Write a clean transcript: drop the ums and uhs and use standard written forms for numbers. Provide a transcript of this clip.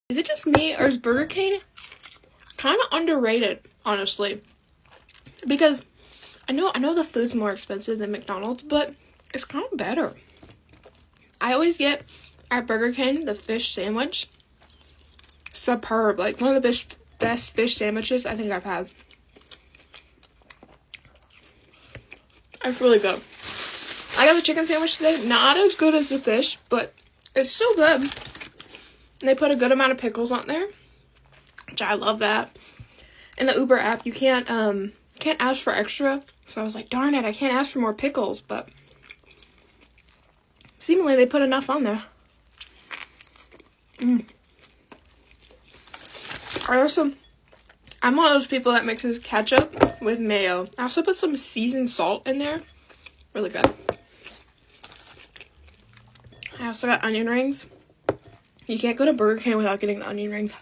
Is it just me, or is Burger King kind of underrated, honestly? Because I know the food's more expensive than McDonald's, but it's kind of better. I always get at Burger King the fish sandwich. Superb. Like, one of the best fish sandwiches I think I've had. It's really good. I got the chicken sandwich today. Not as good as the fish, but it's still good. And they put a good amount of pickles on there, which I love that. In the Uber app, you can't ask for extra. So I was like, darn it, I can't ask for more pickles, but seemingly they put enough on there. I'm one of those people that mixes ketchup with mayo. I also put some seasoned salt in there. Really good. I also got onion rings. You can't go to Burger King without getting the onion rings.